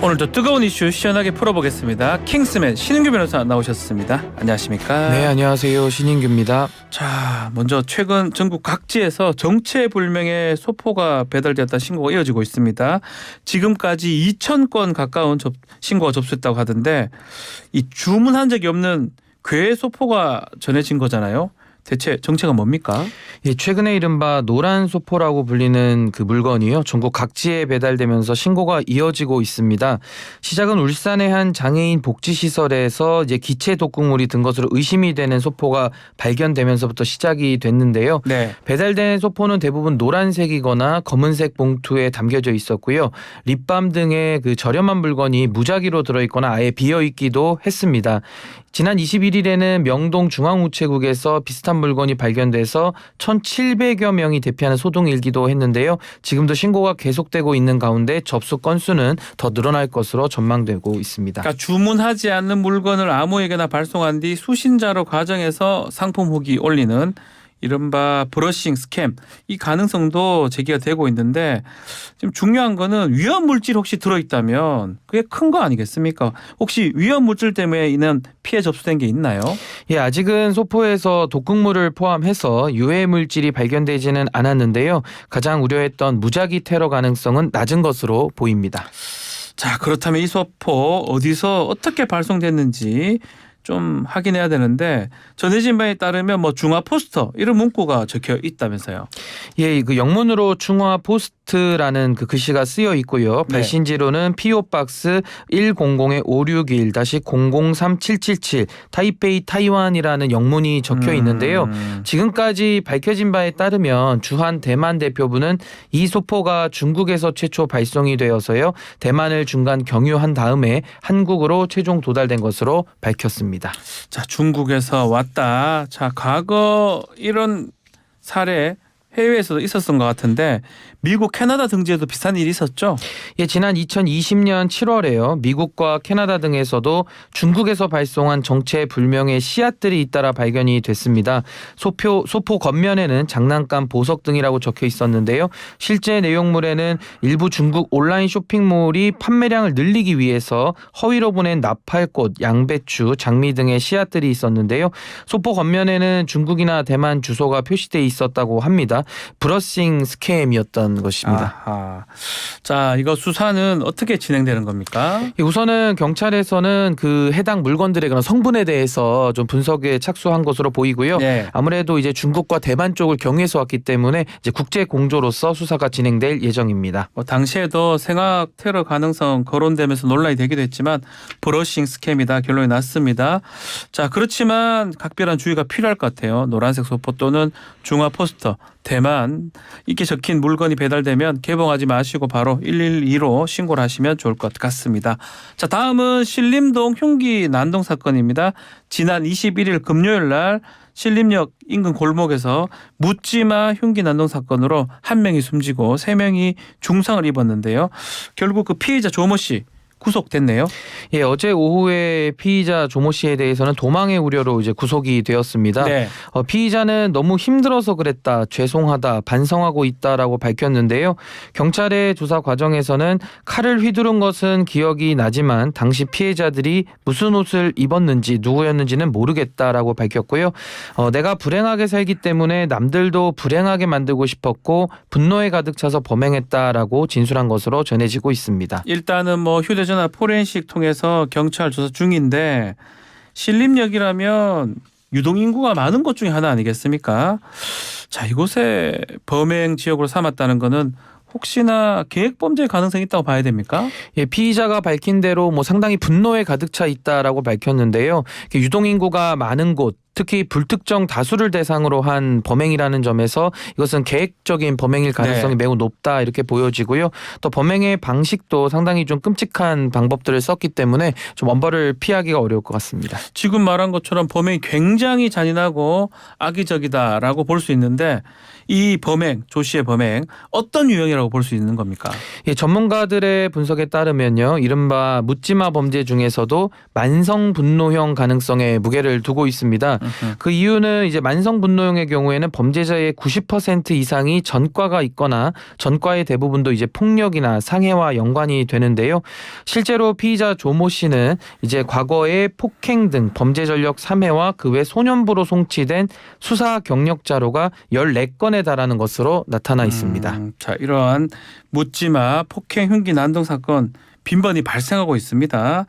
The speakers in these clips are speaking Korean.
오늘도 뜨거운 이슈 시원하게 풀어보겠습니다. 킹스맨 신인규 변호사 나오셨습니다. 안녕하십니까? 네, 안녕하세요. 신인규입니다. 자, 먼저 최근 전국 각지에서 정체불명의 소포가 배달되었다는 신고가 이어지고 있습니다. 지금까지 2,000건 가까운 신고가 접수했다고 하던데 이 주문한 적이 없는 괴 소포가 전해진 거잖아요. 대체 정체가 뭡니까? 예, 최근에 이른바 노란 소포라고 불리는 그 물건이요. 전국 각지에 배달되면서 신고가 이어지고 있습니다. 시작은 울산의 한 장애인 복지시설에서 이제 기체 독극물이 든 것으로 의심이 되는 소포가 발견되면서부터 시작이 됐는데요. 네. 배달된 소포는 대부분 노란색이거나 검은색 봉투에 담겨져 있었고요. 립밤 등의 그 저렴한 물건이 무작위로 들어있거나 아예 비어있기도 했습니다. 지난 21일에는 명동 중앙우체국에서 비슷한 물건이 발견돼서 1,700여 명이 대피하는 소동이 일기도 했는데요. 지금도 신고가 계속되고 있는 가운데 접수 건수는 더 늘어날 것으로 전망되고 있습니다. 그러니까 주문하지 않는 물건을 아무에게나 발송한 뒤 수신자로 가정해서 상품 후기 올리는 이른바 브러싱 스캠, 이 가능성도 제기가 되고 있는데 지금 중요한 거는 위험 물질 혹시 들어있다면 그게 큰 거 아니겠습니까? 혹시 위험 물질 때문에 인한 피해 접수된 게 있나요? 예, 아직은 소포에서 독극물을 포함해서 유해 물질이 발견되지는 않았는데요. 가장 우려했던 무작위 테러 가능성은 낮은 것으로 보입니다. 자, 그렇다면 이 소포 어디서 어떻게 발송됐는지 좀 확인해야 되는데 전해진 바에 따르면 뭐 중화 포스터 이런 문구가 적혀 있다면서요. 예, 그 영문으로 중화 포스트라는 그 글씨가 쓰여 있고요. 네. 발신지로는 PO 박스 100-561-003777 타이페이 타이완이라는 영문이 적혀 있는데요. 지금까지 밝혀진 바에 따르면 주한 대만 대표부는 이 소포가 중국에서 최초 발송이 되어서요. 대만을 중간 경유한 다음에 한국으로 최종 도달된 것으로 밝혔습니다. 자, 중국에서 왔다. 자, 과거 이런 사례 해외에서도 있었던 것 같은데 미국, 캐나다 등지에도 비슷한 일이 있었죠? 예, 지난 2020년 7월에요. 미국과 캐나다 등에서도 중국에서 발송한 정체불명의 씨앗들이 잇따라 발견이 됐습니다. 소포 겉면에는 장난감, 보석 등이라고 적혀 있었는데요. 실제 내용물에는 일부 중국 온라인 쇼핑몰이 판매량을 늘리기 위해서 허위로 보낸 나팔꽃, 양배추, 장미 등의 씨앗들이 있었는데요. 소포 겉면에는 중국이나 대만 주소가 표시돼 있었다고 합니다. 브러싱 스캠이었던 것입니다. 아하. 자, 이거 수사는 어떻게 진행되는 겁니까? 우선은 경찰에서는 그 해당 물건들의 그런 성분에 대해서 좀 분석에 착수한 것으로 보이고요. 네. 아무래도 이제 중국과 대만 쪽을 경유해서 왔기 때문에 이제 국제 공조로서 수사가 진행될 예정입니다. 당시에도 생학 테러 가능성 거론되면서 논란이 되기도 했지만 브러싱 스캠이다 결론이 났습니다. 자, 그렇지만 각별한 주의가 필요할 것 같아요. 노란색 소포 또는 중화 포스터, 대만 이렇게 적힌 물건이 배달되면 개봉하지 마시고 바로 112로 신고를 하시면 좋을 것 같습니다. 자, 다음은 신림동 흉기 난동 사건입니다. 지난 21일 금요일 날 신림역 인근 골목에서 묻지마 흉기 난동 사건으로 한 명이 숨지고 3명이 중상을 입었는데요. 결국 그 피해자 조모 씨 구속됐네요. 예, 어제 오후에 피의자 조모 씨에 대해서는 도망의 우려로 이제 구속이 되었습니다. 네. 피의자는 너무 힘들어서 그랬다, 죄송하다, 반성하고 있다라고 밝혔는데요. 경찰의 조사 과정에서는 칼을 휘두른 것은 기억이 나지만 당시 피해자들이 무슨 옷을 입었는지 누구였는지는 모르겠다라고 밝혔고요. 내가 불행하게 살기 때문에 남들도 불행하게 만들고 싶었고 분노에 가득 차서 범행했다라고 진술한 것으로 전해지고 있습니다. 일단은 뭐 휴대전화 포렌식 통해서 경찰 조사 중인데 신림역이라면 유동인구가 많은 곳 중에 하나 아니겠습니까? 자, 이곳에 범행 지역으로 삼았다는 거는 혹시나 계획범죄 가능성이 있다고 봐야 됩니까? 예, 피의자가 밝힌 대로 뭐 상당히 분노에 가득 차 있다라고 밝혔는데요. 유동인구가 많은 곳, 특히 불특정 다수를 대상으로 한 범행이라는 점에서 이것은 계획적인 범행일 가능성이 매우 높다 이렇게 보여지고요. 또 범행의 방식도 상당히 좀 끔찍한 방법들을 썼기 때문에 좀 엄벌을 피하기가 어려울 것 같습니다. 지금 말한 것처럼 범행이 굉장히 잔인하고 악의적이다라고 볼 수 있는데 이 범행, 조 씨의 범행 어떤 유형이라고 볼 수 있는 겁니까? 예, 전문가들의 분석에 따르면요. 이른바 묻지마 범죄 중에서도 만성 분노형 가능성에 무게를 두고 있습니다. 그 이유는 이제 만성 분노형의 경우에는 범죄자의 90% 이상이 전과가 있거나 전과의 대부분도 이제 폭력이나 상해와 연관이 되는데요. 실제로 피의자 조모 씨는 이제 과거에 폭행 등 범죄 전력 3회와 그 외 소년부로 송치된 수사 경력 자료가 14건에 달하는 것으로 나타나 있습니다. 자, 이러한 묻지마 폭행 흉기 난동 사건 빈번히 발생하고 있습니다.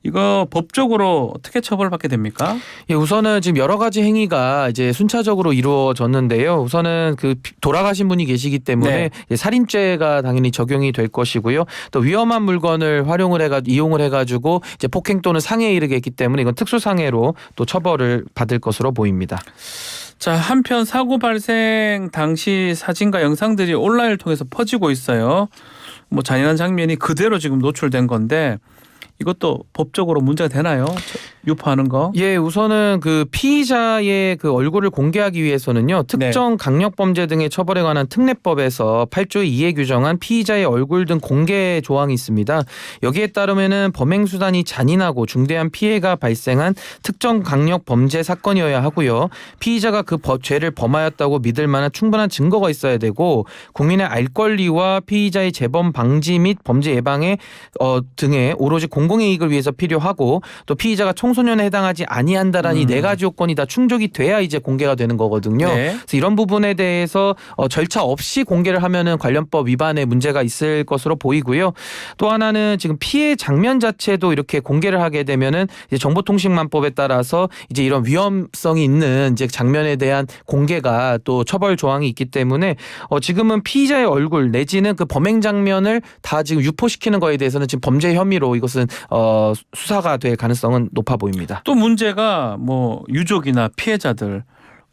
이거 법적으로 어떻게 처벌받게 됩니까? 예, 우선은 지금 여러 가지 행위가 이제 순차적으로 이루어졌는데요. 우선은 그 돌아가신 분이 계시기 때문에 살인죄가 당연히 적용이 될 것이고요. 또 위험한 물건을 이용을 해가지고 이제 폭행 또는 상해에 이르게 했기 때문에 이건 특수상해로 또 처벌을 받을 것으로 보입니다. 자, 한편 사고 발생 당시 사진과 영상들이 온라인을 통해서 퍼지고 있어요. 뭐 잔인한 장면이 그대로 지금 노출된 건데 이것도 법적으로 문제가 되나요? 유포하는 거? 예, 우선은 그 피의자의 그 얼굴을 공개하기 위해서는요. 특정 강력범죄 등의 처벌에 관한 특례법에서 8조 2에 규정한 피의자의 얼굴 등 공개 조항이 있습니다. 여기에 따르면은 범행 수단이 잔인하고 중대한 피해가 발생한 특정 강력범죄 사건이어야 하고요. 피의자가 그 죄를 범하였다고 믿을 만한 충분한 증거가 있어야 되고 국민의 알 권리와 피의자의 재범 방지 및 범죄 예방에 등의 오로지 공공의 이익을 위해서 필요하고 또 피의자가 청소년에 해당하지 아니한다라는 이 네 가지 요건이 다 충족이 돼야 이제 공개가 되는 거거든요. 네. 그래서 이런 부분에 대해서 절차 없이 공개를 하면은 관련법 위반에 문제가 있을 것으로 보이고요. 또 하나는 지금 피해 장면 자체도 이렇게 공개를 하게 되면은 이제 정보통신망법에 따라서 이제 이런 위험성이 있는 이제 장면에 대한 공개가 또 처벌 조항이 있기 때문에 지금은 피의자의 얼굴 내지는 그 범행 장면을 다 지금 유포시키는 거에 대해서는 지금 범죄 혐의로 이것은 수사가 될 가능성은 높아 보입니다. 또 문제가 뭐 유족이나 피해자들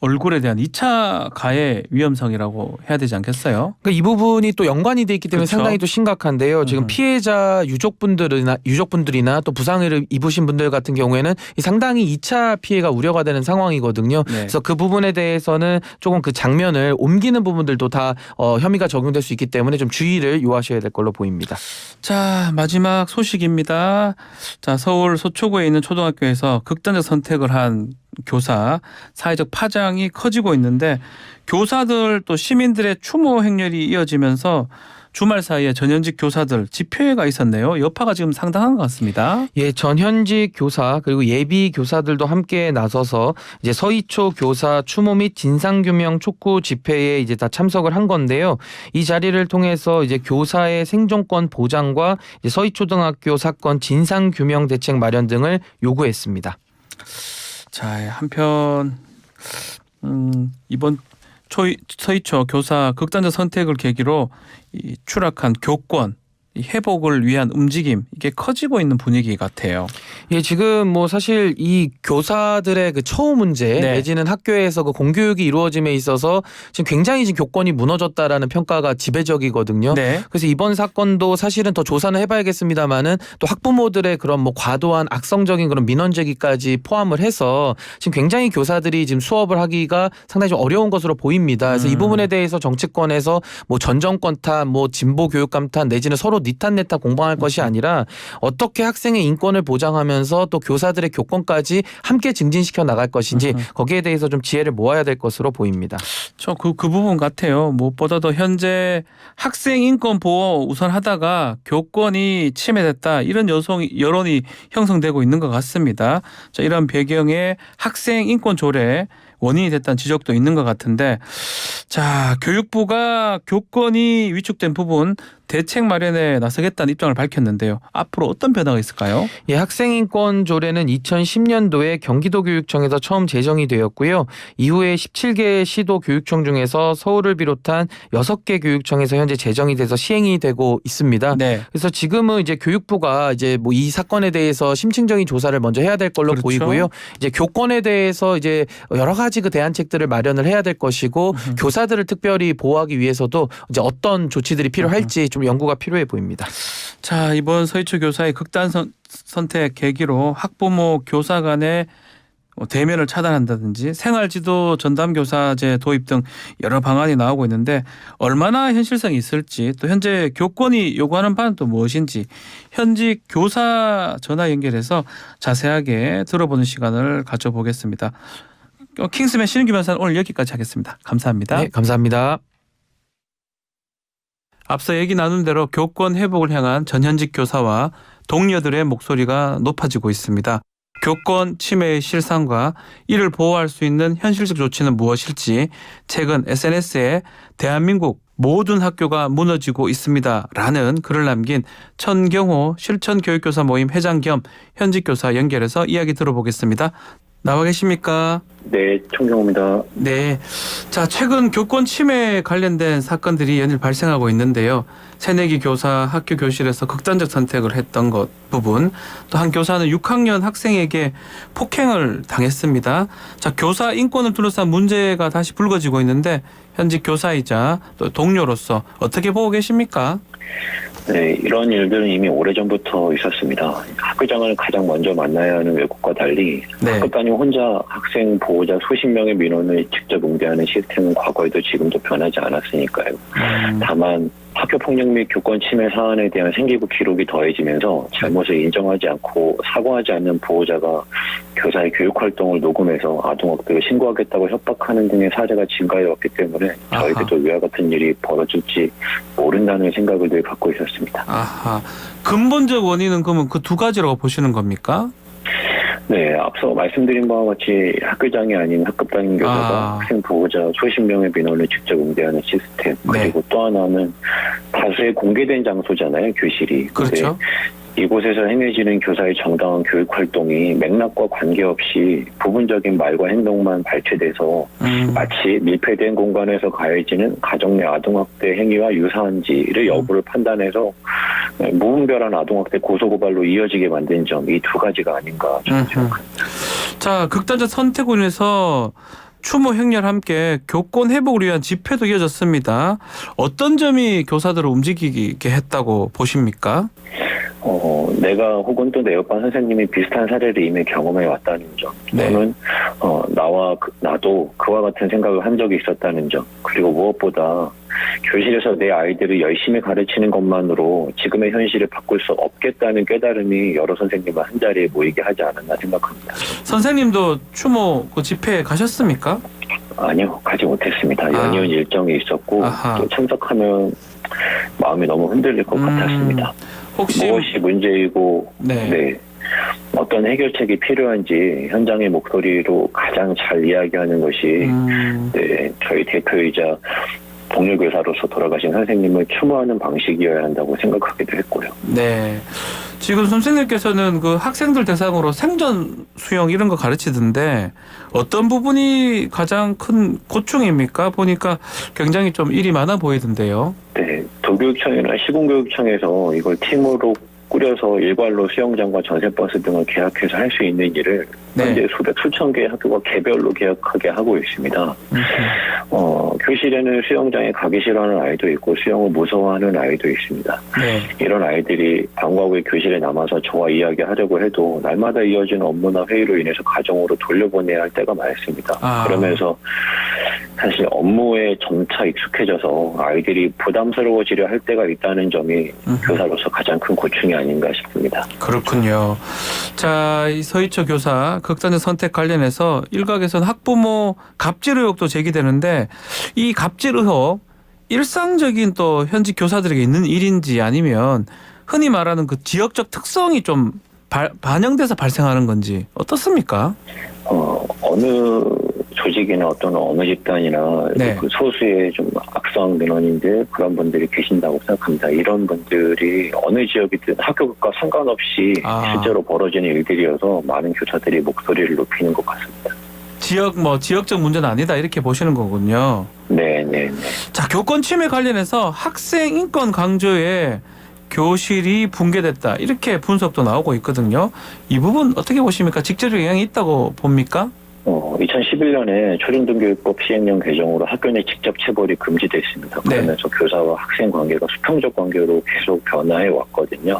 얼굴에 대한 2차 가해 위험성이라고 해야 되지 않겠어요? 그러니까 이 부분이 또 연관이 돼 있기 때문에 그렇죠. 상당히 또 심각한데요. 지금 피해자 유족분들이나 또 부상을 입으신 분들 같은 경우에는 상당히 2차 피해가 우려가 되는 상황이거든요. 네. 그래서 그 부분에 대해서는 조금 그 장면을 옮기는 부분들도 다 혐의가 적용될 수 있기 때문에 좀 주의를 요하셔야 될 걸로 보입니다. 자, 마지막 소식입니다. 자, 서울 서초구에 있는 초등학교에서 극단적 선택을 한 교사, 사회적 파장이 커지고 있는데 교사들 또 시민들의 추모 행렬이 이어지면서 주말 사이에 전현직 교사들 집회가 있었네요. 여파가 지금 상당한 것 같습니다. 예, 전현직 교사 그리고 예비 교사들도 함께 나서서 이제 서희초 교사 추모 및 진상규명 촉구 집회에 이제 다 참석을 한 건데요. 이 자리를 통해서 이제 교사의 생존권 보장과 이제 서희초등학교 사건 진상규명 대책 마련 등을 요구했습니다. 자, 한편 이번 서희초 교사 극단적 선택을 계기로 이 추락한 교권 이 회복을 위한 움직임 이게 커지고 있는 분위기 같아요. 예, 지금 뭐 사실 이 교사들의 그 처우 문제 내지는 학교에서 그 공교육이 이루어짐에 있어서 지금 굉장히 지금 교권이 무너졌다라는 평가가 지배적이거든요. 네. 그래서 이번 사건도 사실은 더 조사는 해봐야겠습니다만은 또 학부모들의 그런 뭐 과도한 악성적인 그런 민원 제기까지 포함을 해서 지금 굉장히 교사들이 지금 수업을 하기가 상당히 좀 어려운 것으로 보입니다. 그래서 이 부분에 대해서 정치권에서 뭐 전 정권 탓, 뭐 진보 교육감 탓 내지는 서로 니탓내탓 공방할 것이 아니라 어떻게 학생의 인권을 보장하면서 또 교사들의 교권까지 함께 증진시켜 나갈 것인지 거기에 대해서 좀 지혜를 모아야 될 것으로 보입니다. 그 부분 같아요. 무엇보다도 현재 학생 인권 보호 우선하다가 교권이 침해됐다 이런 여론이 형성되고 있는 것 같습니다. 자, 이런 배경에 학생 인권 조례 원인이 됐다는 지적도 있는 것 같은데 자, 교육부가 교권이 위축된 부분 대책 마련에 나서겠다는 입장을 밝혔는데요. 앞으로 어떤 변화가 있을까요? 예, 학생인권 조례는 2010년도에 경기도교육청에서 처음 제정이 되었고요. 이후에 17개 시도 교육청 중에서 서울을 비롯한 6개 교육청에서 현재 제정이 돼서 시행이 되고 있습니다. 네. 그래서 지금은 이제 교육부가 이제 뭐 이 사건에 대해서 심층적인 조사를 먼저 해야 될 걸로 그렇죠. 보이고요. 이제 교권에 대해서 이제 여러 가지 그 대안책들을 마련을 해야 될 것이고 교사들을 특별히 보호하기 위해서도 이제 어떤 조치들이 필요할지 좀 연구가 필요해 보입니다. 자, 이번 서희초 교사의 극단 선택 계기로 학부모 교사 간의 대면을 차단한다든지 생활지도 전담교사제 도입 등 여러 방안이 나오고 있는데 얼마나 현실성이 있을지 또 현재 교권이 요구하는 바는 또 무엇인지 현직 교사 전화 연결해서 자세하게 들어보는 시간을 가져보겠습니다. 킹스맨 신은규 변호사는 오늘 여기까지 하겠습니다. 감사합니다. 네, 감사합니다. 앞서 얘기 나눈 대로 교권 회복을 향한 전현직 교사와 동료들의 목소리가 높아지고 있습니다. 교권 침해의 실상과 이를 보호할 수 있는 현실적 조치는 무엇일지 최근 SNS에 대한민국 모든 학교가 무너지고 있습니다라는 글을 남긴 천경호 실천교육교사 모임 회장 겸 현직 교사 연결해서 이야기 들어보겠습니다. 나와 계십니까? 네, 천경호입니다. 네. 자, 최근 교권 침해 관련된 사건들이 연일 발생하고 있는데요. 새내기 교사 학교 교실에서 극단적 선택을 했던 것 부분, 또 한 교사는 6학년 학생에게 폭행을 당했습니다. 자, 교사 인권을 둘러싼 문제가 다시 불거지고 있는데 현직 교사이자 또 동료로서 어떻게 보고 계십니까? 네, 이런 일들은 이미 오래전부터 있었습니다. 학교장을 가장 먼저 만나야 하는 외국과 달리 네. 학교 단위 혼자 학생 보호자 수십 명의 민원을 직접 응대하는 시스템은 과거에도 지금도 변하지 않았으니까요. 다만 학교폭력 및 교권 침해 사안에 대한 생기부 기록이 더해지면서 잘못을 인정하지 않고 사과하지 않는 보호자가 교사의 교육활동을 녹음해서 아동학대를 신고하겠다고 협박하는 등의 사례가 증가해왔기 때문에 저희들도 위와 같은 일이 벌어질지 모른다는 생각을 늘 갖고 있었습니다. 아하. 근본적 원인은 그러면 그 두 가지라고 보시는 겁니까? 네, 앞서 말씀드린 바와 같이 학교장이 아닌 학급 담임 교사가 학생 보호자 수십 명의 민원을 직접 응대하는 시스템, 그리고 또 하나는 다수의 공개된 장소잖아요, 교실이. 그렇죠. 이곳에서 행해지는 교사의 정당한 교육 활동이 맥락과 관계없이 부분적인 말과 행동만 발췌돼서 마치 밀폐된 공간에서 가해지는 가정 내 아동학대 행위와 유사한지를 여부를 판단해서 무분별한 아동학대 고소고발로 이어지게 만든 점, 이 두 가지가 아닌가 저는 생각합니다. 자, 극단적 선택으로 인해서 추모 행렬 함께 교권 회복을 위한 집회도 이어졌습니다. 어떤 점이 교사들을 움직이게 했다고 보십니까? 내가 혹은 또 내 옆반 선생님이 비슷한 사례를 이미 경험해 왔다는 점, 또는 나도 그와 같은 생각을 한 적이 있었다는 점, 그리고 무엇보다 교실에서 내 아이들을 열심히 가르치는 것만으로 지금의 현실을 바꿀 수 없겠다는 깨달음이 여러 선생님을 한자리에 모이게 하지 않았나 생각합니다. 선생님도 추모 그 집회에 가셨습니까? 아니요, 가지 못했습니다. 연이은 일정이 있었고 또 참석하면 마음이 너무 흔들릴 것 같았습니다. 혹시 무엇이 문제이고 어떤 해결책이 필요한지 현장의 목소리로 가장 잘 이야기하는 것이 저희 대표이자 동료 교사로서 돌아가신 선생님을 추모하는 방식이어야 한다고 생각하기도 했고요. 네. 지금 선생님께서는 그 학생들 대상으로 생존 수영 이런 거 가르치던데 어떤 부분이 가장 큰 고충입니까? 보니까 굉장히 좀 일이 많아 보이던데요. 네. 도교육청이나 시군교육청에서 이걸 팀으로 꾸려서 일괄로 수영장과 전세버스 등을 계약해서 할 수 있는 일을 현재 수백 수천 개의 학교가 개별로 계약하게 하고 있습니다. 교실에는 수영장에 가기 싫어하는 아이도 있고 수영을 무서워하는 아이도 있습니다. 이런 아이들이 방과 후에 교실에 남아서 저와 이야기하려고 해도 날마다 이어지는 업무나 회의로 인해서 가정으로 돌려보내야 할 때가 많습니다. 그러면서 사실 업무에 점차 익숙해져서 아이들이 부담스러워지려 할 때가 있다는 점이 교사로서 가장 큰 고충이 아닌가 싶습니다. 그렇군요. 자, 이 서희철 교사 극단적 선택 관련해서 일각에서는 학부모 갑질 의혹도 제기되는데 이 갑질 의혹 일상적인 또 현직 교사들에게 있는 일인지 아니면 흔히 말하는 그 지역적 특성이 좀 반영돼서 발생하는 건지 어떻습니까? 어느 조직이나 어느 집단이나 그 소수의 좀 악성 민원인들 그런 분들이 계신다고 생각합니다. 이런 분들이 어느 지역이든 학교과 상관없이 실제로 벌어지는 일들이어서 많은 교사들이 목소리를 높이는 것 같습니다. 지역적 문제는 아니다 이렇게 보시는 거군요. 네. 자, 교권 침해 관련해서 학생 인권 강조에 교실이 붕괴됐다 이렇게 분석도 나오고 있거든요. 이 부분 어떻게 보십니까? 직접적 영향이 있다고 봅니까? 2011년에 초중등교육법 시행령 개정으로 학교 내 직접 체벌이 금지됐습니다. 그러면서 교사와 학생 관계가 수평적 관계로 계속 변화해 왔거든요.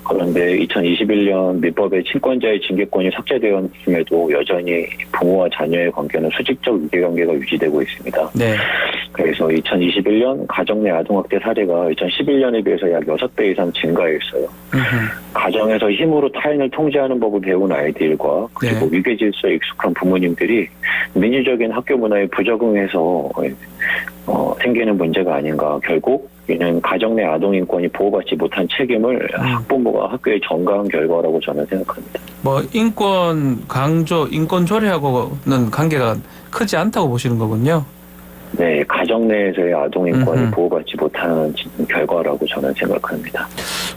그런데 2021년 민법에 친권자의 징계권이 삭제되었음에도 여전히 부모와 자녀의 관계는 수직적 유대관계가 유지되고 있습니다. 그래서 2021년 가정 내 아동학대 사례가 2011년에 비해서 약 6배 이상 증가했어요. 가정에서 힘으로 타인을 통제하는 법을 배운 아이들과 그리고 네. 위계 질서에 익숙한 부모님들이 민주적인 학교 문화에 부적응해서 생기는 문제가 아닌가. 결국 이는 가정 내 아동 인권이 보호받지 못한 책임을 학부모가 학교에 전가한 결과라고 저는 생각합니다. 뭐 인권 강조, 인권 조례하고는 관계가 크지 않다고 보시는 거군요. 네, 가정 내에서의 아동 인권이 보호받지 못하는 결과라고 저는 생각합니다.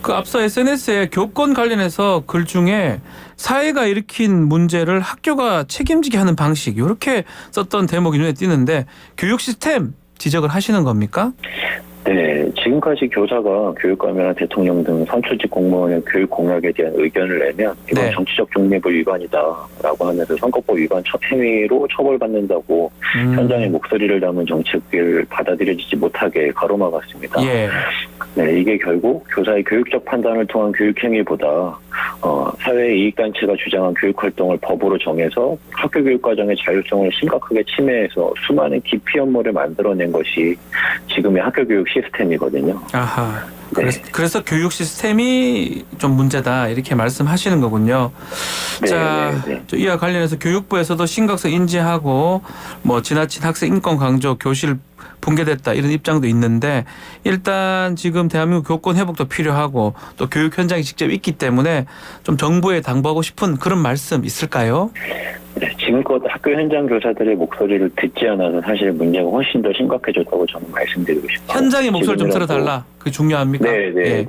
그 앞서 SNS에 교권 관련해서 글 중에 사회가 일으킨 문제를 학교가 책임지게 하는 방식 이렇게 썼던 대목이 눈에 띄는데 교육 시스템 지적을 하시는 겁니까? 네, 지금까지 교사가 교육감이나 대통령 등 선출직 공무원의 교육 공약에 대한 의견을 내면 이건 네. 정치적 중립을 위반이다라고 하면서 선거법 위반 행위로 처벌받는다고 현장에 목소리를 담은 정책을 받아들여지지 못하게 가로막았습니다. 예. 네, 이게 결국 교사의 교육적 판단을 통한 교육 행위보다 사회 이익단체가 주장한 교육활동을 법으로 정해서 학교 교육과정의 자율성을 심각하게 침해해서 수많은 기피 업무를 만들어낸 것이 지금의 학교 교육 시스템이거든요. 아하. 네. 그래서 교육 시스템이 좀 문제다 이렇게 말씀하시는 거군요. 네, 자, 네. 이와 관련해서 교육부에서도 심각성 인지하고 뭐 지나친 학생 인권 강조, 교실 붕괴됐다 이런 입장도 있는데 일단 지금 대한민국 교권 회복도 필요하고 또 교육 현장이 직접 있기 때문에 좀 정부에 당부하고 싶은 그런 말씀 있을까요? 네, 지금껏 학교 현장 교사들의 목소리를 듣지 않아서 사실 문제가 훨씬 더 심각해졌다고 저는 말씀드리고 싶어요. 현장의 목소리 좀 들어달라. 그게 중요합니까? 네. 예.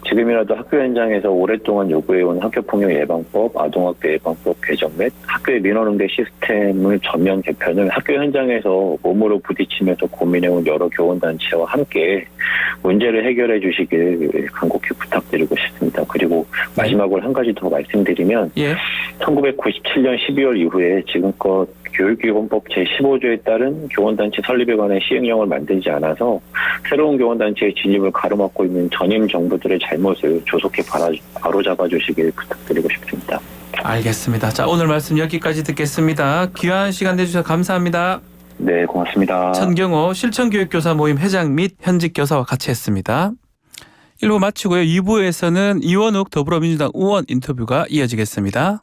지금이라도 학교 현장에서 오랫동안 요구해온 학교폭력 예방법, 아동학대 예방법 개정 및 학교의 민원응대 시스템을 전면 개편을 학교 현장에서 몸으로 부딪히면서 고민해온 여러 교원단체와 함께 문제를 해결해 주시길 간곡히 부탁드리고 싶습니다. 그리고 마지막으로 한 가지 더 말씀드리면 예. 1997년 12월 이후에 지금껏 교육기본법 제15조에 따른 교원단체 설립에 관한 시행령을 만들지 않아서 새로운 교원단체의 진입을 가로막고 있는 전임 정부들의 잘못을 조속히 바로잡아 주시길 부탁드리고 싶습니다. 알겠습니다. 자, 오늘 말씀 여기까지 듣겠습니다. 귀한 시간 내주셔서 감사합니다. 네, 고맙습니다. 천경호 실천교육교사 모임 회장 및 현직 교사와 같이 했습니다. 1부 마치고요. 2부에서는 이원욱 더불어민주당 의원 인터뷰가 이어지겠습니다.